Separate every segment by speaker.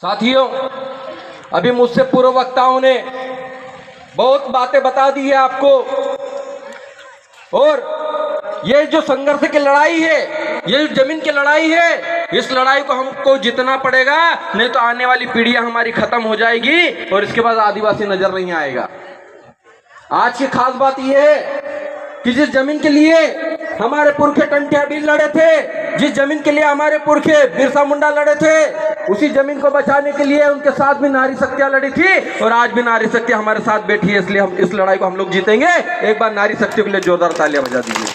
Speaker 1: साथियों, अभी मुझसे पूर्व वक्ताओं ने बहुत बातें बता दी है आपको, और ये जो संघर्ष की लड़ाई है, ये जो जमीन की लड़ाई है, इस लड़ाई को हमको जीतना पड़ेगा, नहीं तो आने वाली पीढ़ियां हमारी खत्म हो जाएगी और इसके बाद आदिवासी नजर नहीं आएगा। आज की खास बात यह है कि जिस जमीन के लिए हमारे पुरखे टंटिया बिल लड़े थे, जिस जमीन के लिए हमारे पुरखे बिरसा मुंडा लड़े थे, उसी जमीन को बचाने के लिए उनके साथ भी नारी शक्तियां लड़ी थी और आज भी नारी शक्ति हमारे साथ बैठी है। इसलिए हम इस लड़ाई को हम लोग जीतेंगे। एक बार नारी शक्ति के लिए जोरदार तालियां बजा दीजिए,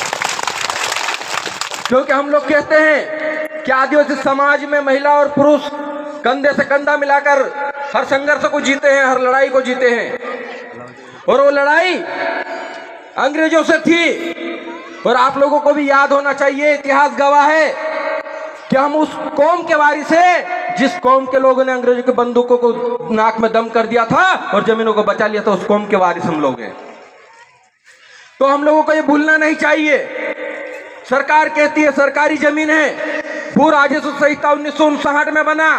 Speaker 1: क्योंकि हम लोग कहते हैं कि आदिवासी समाज में महिला और पुरुष कंधे से कंधा मिलाकर हर संघर्ष को जीते हैं, हर लड़ाई को जीते हैं। और वो लड़ाई अंग्रेजों से थी, और आप लोगों को भी याद होना चाहिए, इतिहास गवाह है कि हम उस कौम के वारिस हैं जिस कौम के लोगों ने अंग्रेजों के बंदूकों को नाक में दम कर दिया था और जमीनों को बचा लिया था। उस कौम के वारिस हम लोग हैं। तो हम लोगों को ये भूलना नहीं चाहिए। सरकार कहती है सरकारी जमीन है, भू राजस्व संहिता 1959 में बना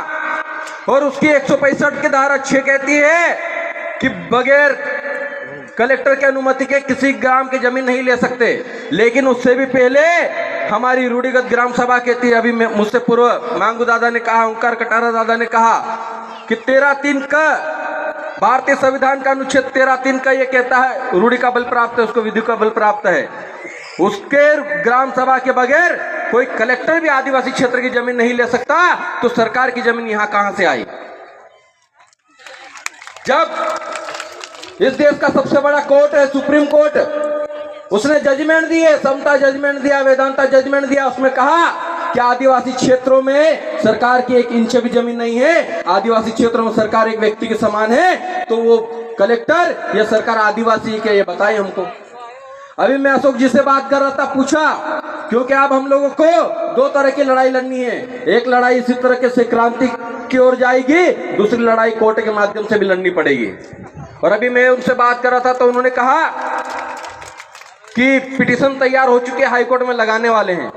Speaker 1: और उसकी 165 की धारा 6 कहती है कि बगैर कलेक्टर की अनुमति के किसी ग्राम की जमीन नहीं ले सकते। लेकिन उससे भी पहले हमारी रूढ़िगत ग्राम सभा कहती है, अभी मुझसे पूर्व मांगू दादा ने कहा, ओंकार कटारा दादा ने कहा कि 13(3) का भारतीय संविधान का अनुच्छेद 13(3) का ये कहता है रूढ़ि का बल प्राप्त है, उसको विधि का बल प्राप्त है। उसके ग्राम सभा के बगैर कोई कलेक्टर भी आदिवासी क्षेत्र की जमीन नहीं ले सकता। तो सरकार की जमीन यहां कहां से आई? जब इस देश का सबसे बड़ा कोर्ट है सुप्रीम कोर्ट, उसने जजमेंट दिए, समता जजमेंट दिया, वेदांता जजमेंट दिया, उसमें कहा कि आदिवासी क्षेत्रों में सरकार की 1 इंच भी जमीन नहीं है, आदिवासी क्षेत्रों में सरकार एक व्यक्ति के समान है। तो वो कलेक्टर या सरकार आदिवासी के, ये बताए हमको। अभी मैं अशोक जी से बात कर रहा था, पूछा क्योंकि अब हम लोगों को 2 तरह की लड़ाई लड़नी है। एक लड़ाई इसी तरह से क्रांति की ओर जाएगी, दूसरी लड़ाई कोर्ट के माध्यम से भी लड़नी पड़ेगी। और अभी मैं उनसे बात कर रहा था तो उन्होंने कहा कि पिटीशन तैयार हो चुके, हाई कोर्ट में लगाने वाले हैं।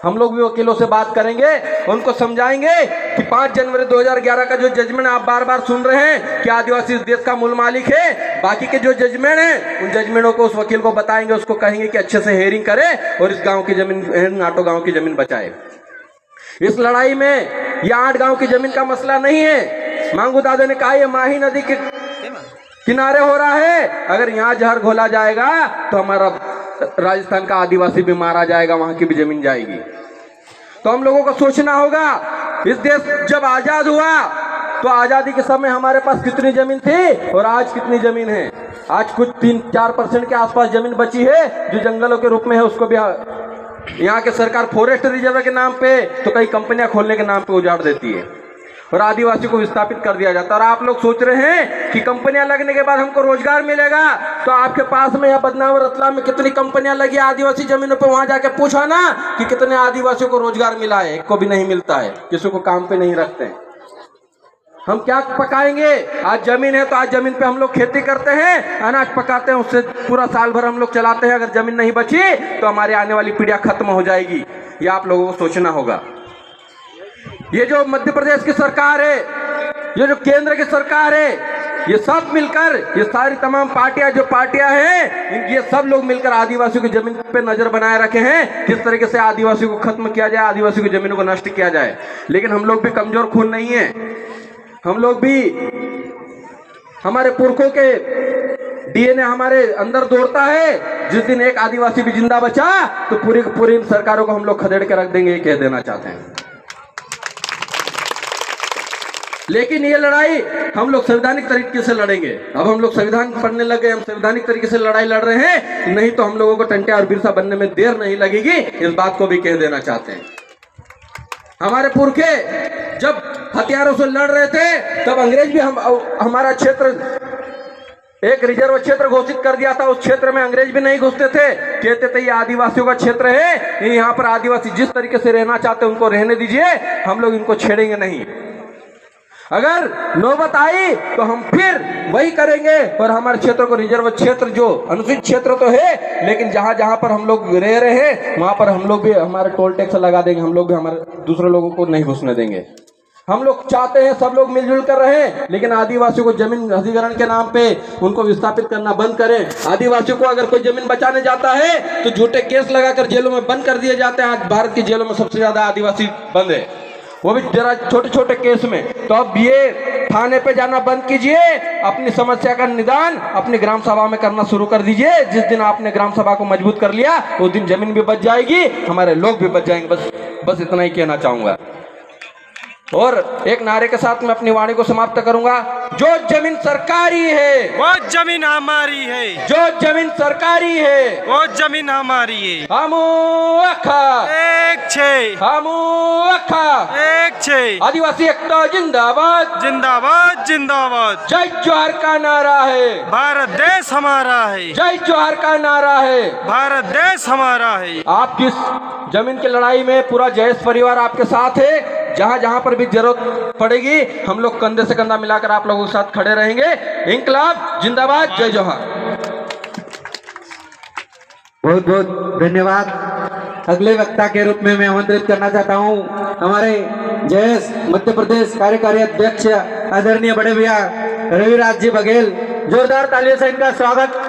Speaker 1: हम लोग भी वकीलों से बात करेंगे, उनको समझाएंगे कि 5 जनवरी 2011 का जो जजमेंट आप बार बार सुन रहे हैं कि आदिवासी इस देश का मूल मालिक है, बाकी के जो जजमेंट हैं उन जजमेंटों को उस वकील को बताएंगे, उसको कहेंगे कि अच्छे से हेयरिंग करे और इस गांव की जमीन, नाटो गांव की जमीन बचाए। इस लड़ाई में यह 8 गांव की जमीन का मसला नहीं है। मांगू दादा ने कहा यह माही नदी के किनारे हो रहा है, अगर यहाँ जहर घोला जाएगा तो हमारा राजस्थान का आदिवासी भी मारा जाएगा, वहां की भी जमीन जाएगी। तो हम लोगों को सोचना होगा, इस देश जब आजाद हुआ तो आजादी के समय हमारे पास कितनी जमीन थी और आज कितनी जमीन है? आज कुछ 3-4% के आसपास जमीन बची है जो जंगलों के रूप में है, उसको भी यहाँ के सरकार फॉरेस्ट रिजर्व के नाम पे तो कई कंपनियां खोलने के नाम पे उजाड़ देती है और आदिवासी को विस्थापित कर दिया जाता है। और आप लोग सोच रहे हैं कि कंपनियां लगने के बाद हमको रोजगार मिलेगा, तो आपके पास में या बदनाम रतलाम में कितनी कंपनियां लगी आदिवासी जमीनों पे, वहां जाके पूछा ना कि कितने आदिवासियों को रोजगार मिला है? एक को भी नहीं मिलता है, किसी को काम पे नहीं रखते हैं। हम क्या पकाएंगे? आज जमीन है तो आज जमीन पे हम लोग खेती करते हैं, अनाज पकाते हैं, उससे पूरा साल भर हम लोग चलाते हैं। अगर जमीन नहीं बची तो हमारी आने वाली पीढ़ियां खत्म हो जाएगी। ये आप लोगों को सोचना होगा। ये जो मध्य प्रदेश की सरकार है, ये जो केंद्र की सरकार है, ये सब मिलकर, ये सारी तमाम पार्टियां जो पार्टियां हैं, ये सब लोग मिलकर आदिवासियों की जमीन पे नजर बनाए रखे हैं, किस तरीके से आदिवासियों को खत्म किया जाए, आदिवासियों की जमीनों को नष्ट किया जाए। लेकिन हम लोग भी कमजोर खून नहीं है, हम लोग भी, हमारे पुरखों के डीएनए हमारे अंदर दौड़ता है। जिस दिन एक आदिवासी भी जिंदा बचा तो पूरी सरकारों को हम लोग खदेड़ के रख देंगे, ये कह देना चाहते हैं। लेकिन ये लड़ाई हम लोग संवैधानिक तरीके से लड़ेंगे। अब हम लोग संविधान पढ़ने लगे, हम संवैधानिक तरीके से लड़ाई लड़ रहे हैं, नहीं तो हम लोगों को टंटिया और बिरसा बनने में देर नहीं लगेगी। इस बात को भी कह देना चाहते हैं। हमारे पुरखे जब हथियारों से लड़ रहे थे तब अंग्रेज भी हमारा क्षेत्र एक रिजर्व क्षेत्र घोषित कर दिया था। उस क्षेत्र में अंग्रेज भी नहीं घुसते थे, कहते थे ये आदिवासियों का क्षेत्र है, यहाँ पर आदिवासी जिस तरीके से रहना चाहते हैं उनको रहने दीजिए, हम लोग इनको छेड़ेंगे नहीं। अगर नौबत आई तो हम फिर वही करेंगे और हमारे क्षेत्र को रिजर्व क्षेत्र, जो अनुसूचित क्षेत्र तो है, लेकिन जहां जहां पर हम लोग रह रहे हैं वहां पर हम लोग भी हमारे टोल टैक्स लगा देंगे, हम लोग भी हमारे दूसरे लोगों को नहीं घुसने देंगे। हम लोग चाहते हैं सब लोग मिलजुल कर रहें, लेकिन आदिवासियों को जमीन अधिग्रहण के नाम पे उनको विस्थापित करना बंद करें। आदिवासियों को अगर कोई जमीन बचाने जाता है तो झूठे केस लगाकर जेलों में बंद कर दिए जाते हैं। आज भारत की जेलों में सबसे ज्यादा आदिवासी बंद है, वो भी जरा छोटे छोटे केस में। तो अब ये थाने पे जाना बंद कीजिए, अपनी समस्या का निदान अपनी ग्राम सभा में करना शुरू कर दीजिए। जिस दिन आपने ग्राम सभा को मजबूत कर लिया उस दिन जमीन भी बच जाएगी, हमारे लोग भी बच जाएंगे। बस इतना ही कहना चाहूंगा। और एक नारे के साथ मैं अपनी वाणी को समाप्त करूंगा। जो जमीन सरकारी है
Speaker 2: वो जमीन हमारी है,
Speaker 1: जो जमीन सरकारी है
Speaker 2: वो जमीन हमारी है।
Speaker 1: हमू अखा
Speaker 2: एक छे,
Speaker 1: हमू अखा
Speaker 2: एक छे।
Speaker 1: आदिवासी एकता जिंदाबाद,
Speaker 2: जिंदाबाद जिंदाबाद।
Speaker 1: जय जोहार का नारा है,
Speaker 2: भारत देश हमारा है,
Speaker 1: जय जोहार का नारा है।
Speaker 2: भारत देश हमारा है।
Speaker 1: आपकी इस जमीन की लड़ाई में पूरा जयेश परिवार आपके साथ है। जहां जहां पर भी जरूरत पड़ेगी हम लोग कंधे से कंधा मिलाकर आप लोगों के साथ खड़े रहेंगे। इंकलाब जिंदाबाद, जय जोहार।
Speaker 3: बहुत बहुत धन्यवाद। अगले वक्ता के रूप में मैं आमंत्रित करना चाहता हूं हमारे जयेश मध्य प्रदेश कार्यकारी अध्यक्ष आदरणीय बड़े भैया रविराज जी बघेल। जोरदार तालियों से इनका स्वागत।